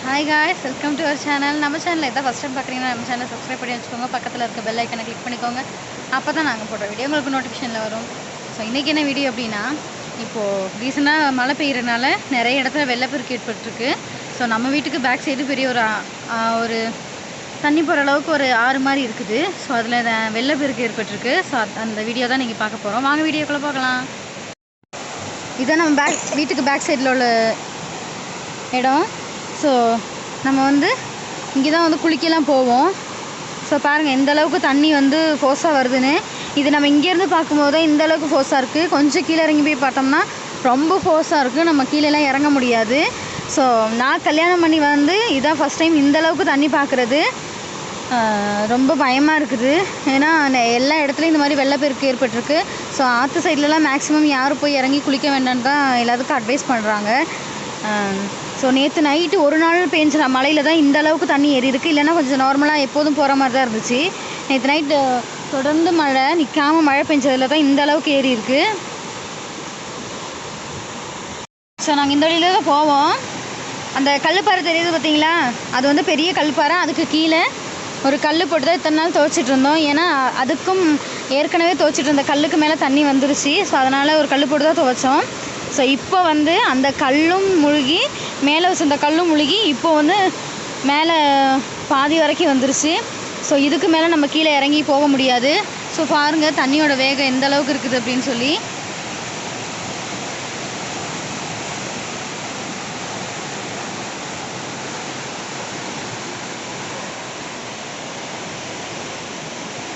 Hi guys, welcome to our channel. நம்ம சேனலில் எதாவது ஃபஸ்ட் டைம் பார்க்குறீங்கன்னா நம்ம சேனலை சப்ஸ்கிரைப் பண்ணி வச்சுக்கோங்க. பக்கத்தில் இருக்க பெல் ஐக்கனை கிளிக் பண்ணிக்கோங்க. அப்போ தான் நாங்கள் போடுற வீடியோ உங்களுக்கு நோட்டிஃபிகேஷனில் வரும். ஸோ இன்றைக்கி என்ன வீடியோ அப்படின்னா, இப்போது ரீசெண்டாக மழை பெய்யறதுனால நிறைய இடத்துல வெள்ளப்பெருக்கு ஏற்பட்டுருக்கு. ஸோ நம்ம வீட்டுக்கு பேக் சைடு பெரிய ஒரு தண்ணி போகிற அளவுக்கு ஒரு ஆறு மாதிரி இருக்குது. ஸோ அதில் வெள்ளப்பெருக்கு ஏற்பட்டிருக்கு. ஸோ அந்த வீடியோ தான் நீங்கள் பார்க்க போகிறோம். வாங்க வீடியோக்குள்ளே பார்க்கலாம். இதான் நம்ம வீட்டுக்கு பேக் சைடில் உள்ள இடம். ஸோ நம்ம இங்கே தான் குளிக்கலாம் போவோம். ஸோ பாருங்கள் எந்த அளவுக்கு தண்ணி ஃபோர்ஸாக வருதுன்னு. இது நம்ம இங்கேருந்து பார்க்கும்போது தான் இந்த அளவுக்கு ஃபோர்ஸாக இருக்குது. கொஞ்சம் கீழே இறங்கி போய் பார்த்தோம்னா ரொம்ப ஃபோர்ஸாக இருக்குது. நம்ம கீழெல்லாம் இறங்க முடியாது. ஸோ நான் கல்யாணம் பண்ணி இதான் ஃபஸ்ட் டைம் இந்த அளவுக்கு தண்ணி பார்க்குறது. ரொம்ப பயமாக இருக்குது. ஏன்னா எல்லா இடத்துலையும் இந்த மாதிரி வெள்ளப்பெருக்கு ஏற்பட்டிருக்கு. ஸோ ஆற்று சைட்லலாம் மேக்ஸிமம் யாரும் போய் இறங்கி குளிக்க வேண்டாம்னு தான் எல்லாத்துக்கும் அட்வைஸ் பண்ணுறாங்க. ஸோ நேற்று நைட்டு ஒரு நாள் பெஞ்ச மழையில் தான் இந்த அளவுக்கு தண்ணி ஏறி இருக்குது. இல்லைன்னா கொஞ்சம் நார்மலாக எப்போதும் போகிற மாதிரி தான் இருந்துச்சு. நேற்று நைட்டு தொடர்ந்து மழை நிற்காமல் மழை பெஞ்சதில் தான் இந்த அளவுக்கு ஏறி இருக்குது. ஸோ நாங்கள் இந்த வழியில் தான் போவோம். அந்த கல்லுப்பாறை தெரியுது பார்த்தீங்களா, அது பெரிய கல்லுப்பாறை. அதுக்கு கீழே ஒரு கல் போட்டு தான் இத்தனை நாள் துவைச்சிட்டு இருந்தோம். ஏன்னா அதுக்கும் ஏற்கனவே துவைச்சிட்டு இருந்த கல்லுக்கு மேலே தண்ணி வந்துருச்சு. ஸோ அதனால் ஒரு கல் போட்டு தான் துவைச்சோம். ஸோ இப்போ அந்த கல்லும் முழுகி மேலே வச்சிருந்த கல்லும் முழுகி இப்போ மேலே பாதி வரைக்கும் வந்துருச்சு. ஸோ இதுக்கு மேலே நம்ம கீழே இறங்கி போக முடியாது. ஸோ பாருங்கள் தண்ணியோட வேகம் எந்த அளவுக்கு இருக்குது அப்படின்னு சொல்லி.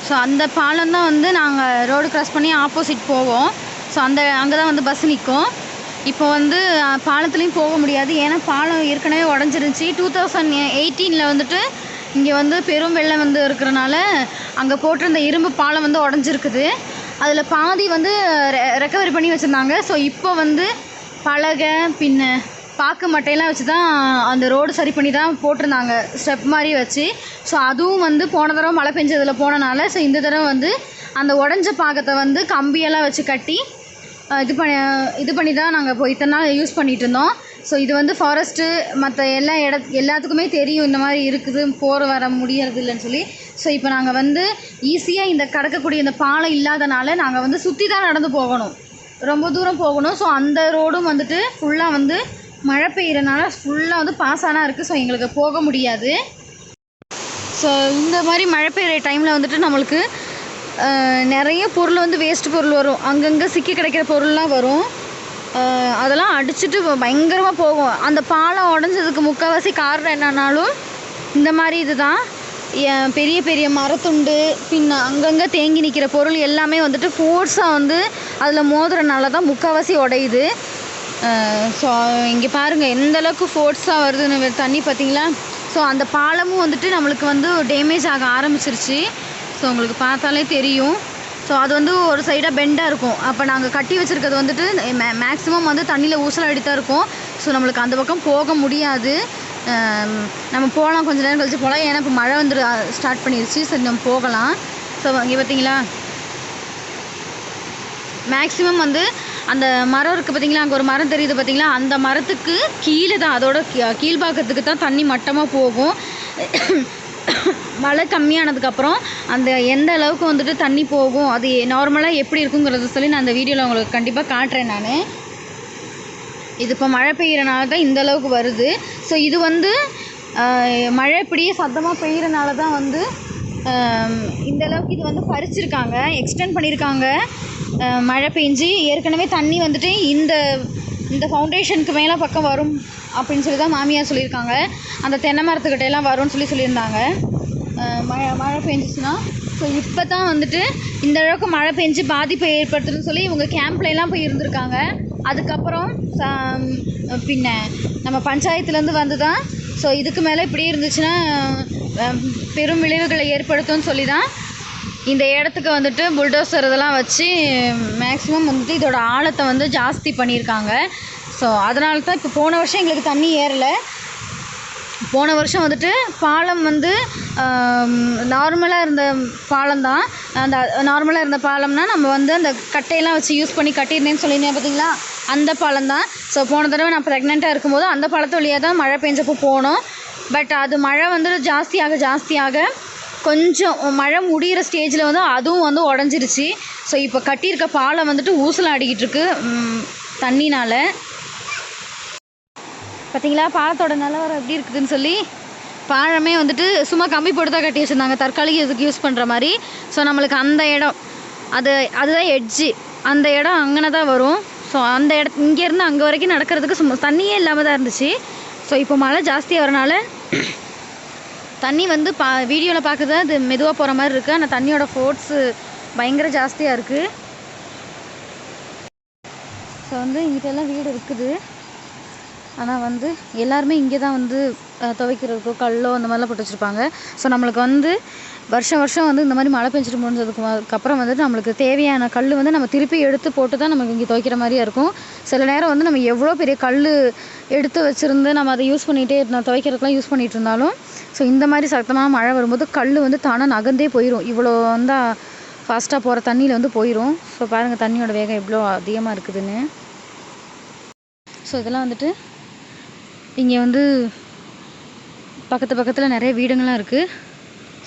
ஸோ அந்த பாலம் தான் நாங்கள் ரோடு கிராஸ் பண்ணி ஆப்போசிட் போவோம். ஸோ அங்கே தான் பஸ் நிற்கும். இப்போ பாலத்துலேயும் போக முடியாது. ஏன்னா பாலம் ஏற்கனவே உடஞ்சிருந்துச்சி. 2018 இங்கே பெரும் வெள்ளம் இருக்கிறனால அங்கே போட்டிருந்த இரும்பு பாலம் உடஞ்சிருக்குது. அதில் பாதி ரெக்கவரி பண்ணி வச்சுருந்தாங்க. ஸோ இப்போ பலகை பின்ன பாக்கு மட்டையெல்லாம் வச்சு தான் அந்த ரோடு சரி பண்ணி தான் போட்டிருந்தாங்க, ஸ்டெப் மாதிரி வச்சு. ஸோ அதுவும் போன தடவை மழை பெஞ்சதில் போனனால ஸோ இந்த தடவை அந்த உடஞ்ச பாகத்தை கம்பியெல்லாம் வச்சு கட்டி இது பண்ணி தான் நாங்கள் இப்போ இத்தனை நாள் யூஸ் பண்ணிகிட்டு இருந்தோம். ஸோ இது ஃபாரஸ்ட்டு மற்ற எல்லாத்துக்குமே தெரியும் இந்த மாதிரி இருக்குது, போகிற வர முடியறது இல்லைன்னு சொல்லி. ஸோ இப்போ நாங்கள் ஈஸியாக இந்த கடக்கக்கூடிய இந்த பாலம் இல்லாதனால நாங்கள் சுற்றி தான் நடந்து போகணும், ரொம்ப தூரம் போகணும். ஸோ அந்த ரோடும் ஃபுல்லாக மழை பெய்கிறனால ஃபுல்லாக பாஸ் ஆனால் இருக்குது. ஸோ எங்களுக்கு போக முடியாது. ஸோ இந்த மாதிரி மழை பெய்கிற டைமில் நம்மளுக்கு நிறைய பொருள் வேஸ்ட் பொருள் வரும். அங்கங்கே சிக்கி கிடைக்கிற பொருள்லாம் வரும். அதெல்லாம் அடிச்சுட்டு பயங்கரமாக போகும். அந்த பாலம் உடஞ்சதுக்கு முக்கால்வாசி காரணம் என்னன்னாலும் இந்த மாதிரி இதுதான். பெரிய பெரிய மரத்துண்டு பின்ன அங்கங்கே தேங்கி நிற்கிற பொருள் எல்லாமே ஃபோர்ஸாக அதில் மோதுறனால தான் முக்கால்வாசி உடையுது. ஸோ இங்கே பாருங்கள் எந்த அளவுக்கு ஃபோர்ஸாக வருதுன்னு தண்ணி பார்த்தீங்களா. ஸோ அந்த பாலமும் நம்மளுக்கு டேமேஜ் ஆக ஆரம்பிச்சிருச்சு. ஸோ உங்களுக்கு பார்த்தாலே தெரியும். ஸோ அது ஒரு சைடாக பெண்டாக இருக்கும். அப்போ நாங்கள் கட்டி வச்சுருக்கிறது மேக்ஸிமம் தண்ணியில் ஊசலாடி தான் இருக்கும். ஸோ நம்மளுக்கு அந்த பக்கம் போக முடியாது. நம்ம போகலாம், கொஞ்சம் நேரம் கழிச்சு போகலாம். ஏன்னா இப்போ மழை ஸ்டார்ட் பண்ணிடுச்சு. சரி நம்ம போகலாம். ஸோ இங்கே பார்த்தீங்களா மேக்ஸிமம் அந்த மரம் இருக்குது பார்த்தீங்களா, அங்கே ஒரு மரம் தெரியுது பார்த்தீங்களா, அந்த மரத்துக்கு கீழே தான் அதோட கீழ்பாக்கத்துக்கு தான் தண்ணி மட்டமாக போகும். மழை கம்மியானதுக்கப்புறம் அந்த எந்த அளவுக்கு தண்ணி போகும், அது நார்மலாக எப்படி இருக்குங்கிறத சொல்லி நான் அந்த வீடியோவில் உங்களுக்கு கண்டிப்பாக காட்டுறேன். நான் இது இப்போ மழை பெய்கிறனால தான் இந்த அளவுக்கு வருது. ஸோ இது மழை இப்படியே சத்தமாக பெய்கிறனால தான் இந்த அளவுக்கு இது பறிச்சிருக்காங்க, எக்ஸ்டெண்ட் பண்ணியிருக்காங்க. மழை பெஞ்சு ஏற்கனவே தண்ணி இந்த ஃபவுண்டேஷனுக்கு மேலே பக்கம் வரும் அப்படின்னு சொல்லி தான் மாமியார் சொல்லியிருக்காங்க. அந்த தென்னை மரத்துக்கிட்ட எல்லாம் வரும்னு சொல்லியிருந்தாங்க மழை பெஞ்சிச்சுன்னா. ஸோ இப்போ தான் இந்த அளவுக்கு மழை பெஞ்சு பாதிப்பை ஏற்படுத்துன்னு சொல்லி இவங்க கேம்ப்லாம் போய் இருந்திருக்காங்க. அதுக்கப்புறம் பின்ன நம்ம பஞ்சாயத்துலேருந்து தான் ஸோ இதுக்கு மேலே இப்படி இருந்துச்சுன்னா பெரும் விளைவுகளை ஏற்படுத்தும்னு சொல்லி தான் இந்த இடத்துக்கு புல்டோசர் இதெல்லாம் வச்சு மேக்ஸிமம் இதோட ஆழத்தை ஜாஸ்தி பண்ணியிருக்காங்க. ஸோ அதனால தான் இப்போ போன வருஷம் எங்களுக்கு தண்ணி ஏறலை. போன வருஷம் பாலம் நார்மலாக இருந்த பாலம் தான். அந்த நார்மலாக இருந்த பாலம்னா நம்ம அந்த கட்டையெல்லாம் வச்சு யூஸ் பண்ணி கட்டியிருந்தேன்னு சொல்லியிருந்தேன் பார்த்தீங்களா, அந்த பாலம் தான். ஸோ போன தடவை நான் ப்ரெக்னெண்ட்டாக இருக்கும்போது அந்த பாலத்து வழியாக தான் மழை பெஞ்சப்போ போனோம். பட் அது மழை வந்து ஜாஸ்தியாக கொஞ்சம் மழை முடிகிற ஸ்டேஜில் வந்து அதுவும் வந்து உடஞ்சிருச்சு. ஸோ இப்போ கட்டியிருக்க பாலம் வந்துட்டு ஊசலாடிக்கிட்டு இருக்கு தண்ணினால். பார்த்தீங்களா பாலத்தோட நிலவரம் எப்படி இருக்குதுன்னு சொல்லி. பாலமே வந்துட்டு சும்மா கம்பி போட்டு தான் கட்டி வச்சுருந்தாங்க, தற்காலிக இதுக்கு யூஸ் பண்ணுற மாதிரி. ஸோ நம்மளுக்கு அந்த இடம் அதுதான் எட்ஜு, அந்த இடம் அங்கன தான் வரும். ஸோ அந்த இங்கேருந்து அங்கே வரைக்கும் நடக்கிறதுக்கு சும்மா தண்ணியே இல்லாமல் தான் இருந்துச்சு. ஸோ இப்போ மழை ஜாஸ்தியாக வரனால தண்ணி வந்து வீடியோவில் பார்க்குறது அது மெதுவாக போகிற மாதிரி இருக்குது. ஆனால் தண்ணியோட ஃபோர்ஸு பயங்கர ஜாஸ்தியாக இருக்குது. ஸோ வந்து இங்கிட்டெல்லாம் வீடு இருக்குது. ஆனால் வந்து எல்லாருமே இங்கே தான் வந்து துவைக்கிறதுக்கோ கல்லோ அந்த மாதிரிலாம் போட்டு வச்சுருப்பாங்க. ஸோ நம்மளுக்கு வந்து வருஷம் வந்து இந்த மாதிரி மழை பெஞ்சிட்டு முடிஞ்சதுக்கப்புறம் வந்துட்டு நம்மளுக்கு தேவையான கல் வந்து நம்ம திருப்பி எடுத்து போட்டு தான் நமக்கு இங்கே துவைக்கிற மாதிரியா இருக்கும். சில நேரம் வந்து நம்ம எவ்வளோ பெரிய கல் எடுத்து வச்சுருந்து நம்ம அதை யூஸ் பண்ணிகிட்டே துவைக்கிறதுக்கெலாம் யூஸ் பண்ணிகிட்டு இருந்தாலும் ஸோ இந்த மாதிரி சத்தமாக மழை வரும்போது கல் வந்து தானாக நகர்ந்தே போயிடும். இவ்வளோ வந்தால் ஃபாஸ்ட்டாக போகிற தண்ணியில் வந்து போயிடும். ஸோ பாருங்கள் தண்ணியோட வேகம் எவ்வளோ அதிகமாக இருக்குதுன்னு. ஸோ இதெல்லாம் வந்துட்டு இங்கே வந்து பக்கத்தில் நிறைய வீடுங்கள்லாம் இருக்குது.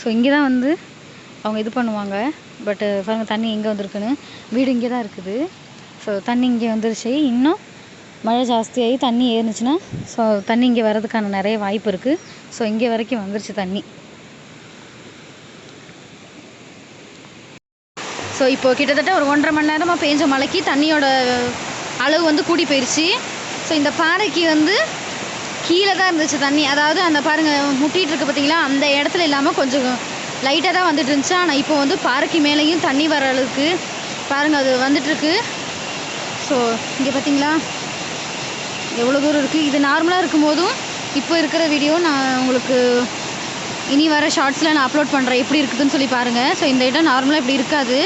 ஸோ இங்கே தான் வந்து அவங்க இது பண்ணுவாங்க. பட்டு பாருங்கள் தண்ணி எங்கே வந்திருக்குன்னு. வீடு இங்கே தான் இருக்குது. ஸோ தண்ணி இங்கே வந்துருச்சு. இன்னும் மழை ஜாஸ்தியாகி தண்ணி ஏறுனுச்சுன்னா ஸோ தண்ணி இங்கே வர்றதுக்கான நிறைய வாய்ப்பு இருக்குது. ஸோ இங்கே வரைக்கும் வந்துருச்சு தண்ணி. ஸோ இப்போது கிட்டத்தட்ட ஒரு 1.5 மணி நேரமாக பெஞ்ச மழைக்கு தண்ணியோட அளவு வந்து கூடி போயிடுச்சு. ஸோ இந்த பாறைக்கு வந்து கீழே தான் இருந்துச்சு தண்ணி. அதாவது அந்த பாருங்கள் முட்டிகிட்டு இருக்கு பார்த்தீங்களா, அந்த இடத்துல இல்லாமல் கொஞ்சம் லைட்டாக தான் வந்துட்டு இருந்துச்சு. ஆனால் இப்போ வந்து பாறைக்கு மேலேயும் தண்ணி வர அளவுக்கு பாருங்கள் அது வந்துட்டுருக்கு. ஸோ இங்கே பார்த்தீங்களா எவ்வளோ தூரம் இருக்குது. இது நார்மலாக இருக்கும்போதும் இப்போ இருக்கிற வீடியோ நான் உங்களுக்கு இனி வர ஷார்ட்ஸில் நான் அப்லோட் பண்ணுறேன் எப்படி இருக்குதுன்னு சொல்லி பாருங்கள். ஸோ இந்த இடம் நார்மலாக இப்படி இருக்காது.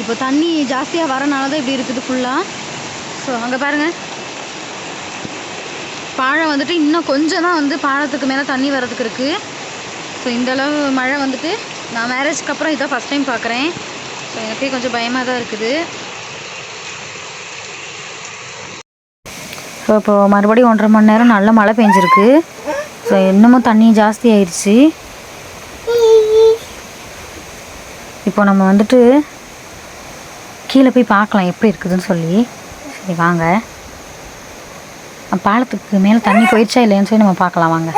இப்போ தண்ணி ஜாஸ்தியாக வரனால தான் இப்படி இருக்குது ஃபுல்லாக. ஸோ அங்கே பாருங்கள் பாலம் வந்துட்டு இன்னும் கொஞ்சம் தான் வந்து பாலத்துக்கு மேலே தண்ணி வர்றதுக்கு இருக்குது. ஸோ இந்தளவு மழை வந்துட்டு நான் மேரேஜ்க்கு அப்புறம் இதான் ஃபஸ்ட் டைம் பார்க்குறேன். ஸோ எனக்கே கொஞ்சம் பயமாக தான் இருக்குது. ஸோ இப்போது மறுபடியும் 1.5 மணி நேரம் நல்ல மழை பெஞ்சிருக்கு. ஸோ இன்னமும் தண்ணி ஜாஸ்தி ஆயிடுச்சு. இப்போ நம்ம வந்துட்டு கீழே போய் பார்க்கலாம் எப்படி இருக்குதுன்னு சொல்லி. சரி வாங்க, பாலத்துக்கு மேலே தண்ணி போயிடுச்சா இல்லைன்னு சொல்லி நம்ம பார்க்கலாம் வாங்க.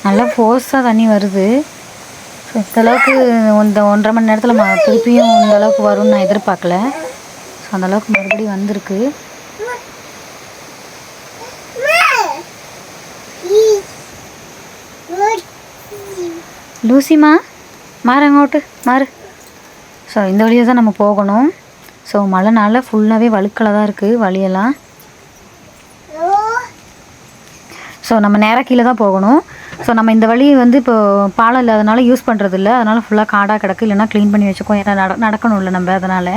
நல்லா ஃபோர்ஸாக தண்ணி வருது. ஸோ இந்தளவுக்கு இந்த 1.5 மணி நேரத்தில் திருப்பியும் இந்தளவுக்கு வரும்னு நான் எதிர்பார்க்கல. ஸோ அந்தளவுக்கு மறுபடியும் வந்திருக்கு. லூசிமா மாறு அங்கோட்டு மாறு. ஸோ இந்த வழியாக தான் நம்ம போகணும். ஸோ மழைனால ஃபுல்லாகவே வழுக்கலாக தான் இருக்குது வழியெல்லாம். ஸோ நம்ம நேராக கீழே தான் போகணும். ஸோ நம்ம இந்த வழி வந்து இப்போ பாலம் இல்லாதனால யூஸ் பண்ணுறது இல்லை. அதனால் ஃபுல்லாக காடாக கிடக்கு. இல்லைனா க்ளீன் பண்ணி வச்சுக்கோ, ஏன்னா நடக்கணும் இல்லை நம்ம. அதனால்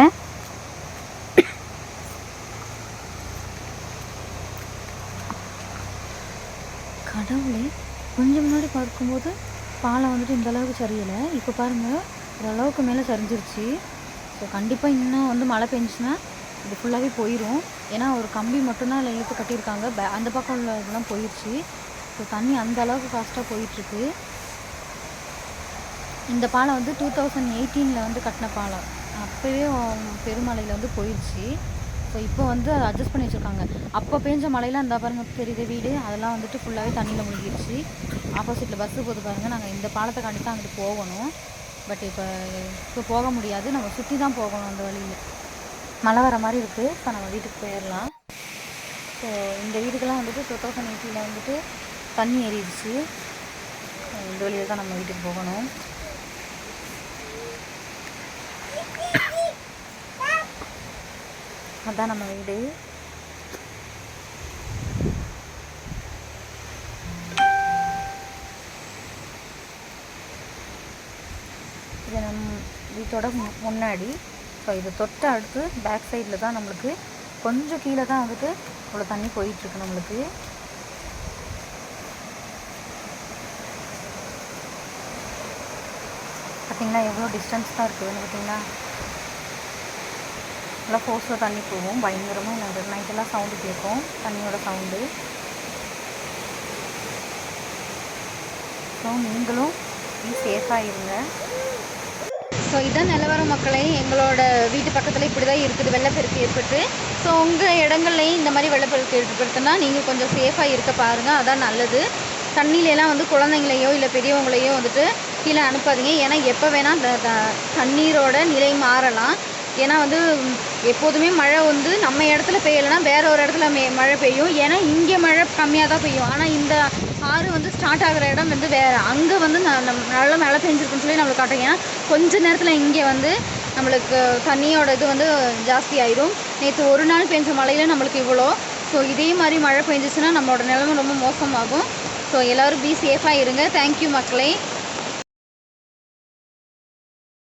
கடவுளே கொஞ்சம் முன்னாடி பார்க்கும்போது பாலம் வந்துட்டு இந்த அளவுக்கு சரியில்லை. இப்போ பாருங்கள் ஓரளவுக்கு மேலே சரிஞ்சிருச்சு. ஸோ கண்டிப்பாக இன்னும் வந்து மழை பெஞ்சுன்னா இது ஃபுல்லாகவே போயிடும். ஏன்னா ஒரு கம்பி மட்டும்தான் அதில் இழுத்து கட்டியிருக்காங்க. அந்த பக்கம் உள்ள இதெல்லாம் போயிடுச்சு. ஸோ தண்ணி அந்த அளவுக்கு ஃபாஸ்ட்டாக போயிட்டுருக்கு. இந்த பாலம் வந்து 2018 வந்து கட்டின பாலம். அப்போவே பெருமழையில் வந்து போயிடுச்சு. ஸோ இப்போ வந்து அதை அட்ஜஸ்ட் பண்ணி வச்சுருக்காங்க. அப்போ பெஞ்ச மழையில் அந்த பாருங்கள் பெரிய வீடு அதெல்லாம் வந்துட்டு ஃபுல்லாகவே தண்ணியில் முழுகிடுச்சு. ஆப்போசிட்டில் பஸ்ஸு போது பாருங்கள். நாங்கள் இந்த பாலத்தை காட்டி தான் அங்கிட்டு போகணும். பட் இப்போ போக முடியாது. நம்ம சுற்றி தான் போகணும் அந்த வழியில். மழை வர மாதிரி இருக்குது. இப்போ நம்ம வீட்டுக்கு போயிடலாம். ஸோ இந்த வீட்டுக்கெல்லாம் வந்துட்டு 2018 வந்துட்டு தண்ணி ஏறிடுச்சு. இந்த வழியில் தான் நம்ம வீட்டுக்கு போகணும். அதுதான் நம்ம வீடு. இது நம்ம வீட்டோட முன்னாடி. ஸோ இது தொட்ட அடுத்து பேக் சைடில் தான் நம்மளுக்கு கொஞ்சம் கீழே தான் வந்துட்டு இவ்வளோ தண்ணி போயிட்டுருக்கு நம்மளுக்கு. பார்த்திங்கன்னா எவ்வளோ டிஸ்டன்ஸ் தான் இருக்குதுன்னு பார்த்திங்கன்னா. நல்லா ஃபோர்ஸில் தண்ணி போகும், பயங்கரமாக நைட்டெல்லாம் சவுண்டு கேட்கும் தண்ணியோட சவுண்டு. ஸோ நீங்களும் சேஃபாக இருங்க. ஸோ இதான் நிலவரம் மக்களே. எங்களோட வீட்டு பக்கத்தில் இப்படி தான் இருக்குது வெள்ளப்பெருக்கு ஏற்பட்டு. ஸோ உங்கள் இடங்கள்லையும் இந்த மாதிரி வெள்ளப்பெருக்கு ஏற்படுத்தினா நீங்கள் கொஞ்சம் சேஃபாக இருக்க பாருங்கள், அதான் நல்லது. தண்ணியிலலாம் வந்து குழந்தைங்களையோ இல்லை பெரியவங்களையோ வந்துட்டு கீழே அனுப்பாதீங்க. ஏன்னா எப்போ வேணால் தண்ணீரோட நிலை மாறலாம். ஏன்னா வந்து எப்போதுமே மழை வந்து நம்ம இடத்துல பெய்யலைன்னா வேற ஒரு இடத்துல மழை பெய்யும். ஏன்னா இங்கே மழை கம்மியாக தான் பெய்யும். ஆனால் இந்த ஆறு வந்து ஸ்டார்ட் ஆகிற இடம் வந்து வேறு, அங்கே வந்து நல்லா மழை பெஞ்சிருக்குன்னு சொல்லி நம்மளுக்கு காட்டும். ஏன்னா கொஞ்ச நேரத்தில் இங்கே வந்து நம்மளுக்கு தண்ணியோட இது வந்து ஜாஸ்தி ஆயிரும். நேற்று ஒரு நாள் பெஞ்ச மழையில் நம்மளுக்கு இவ்வளோ. ஸோ இதே மாதிரி மழை பெஞ்சிச்சுன்னா நம்மளோட நிலைமை ரொம்ப மோசமாகும். ஸோ எல்லோரும் சேஃபாக இருங்க. தேங்க்யூ மக்களே.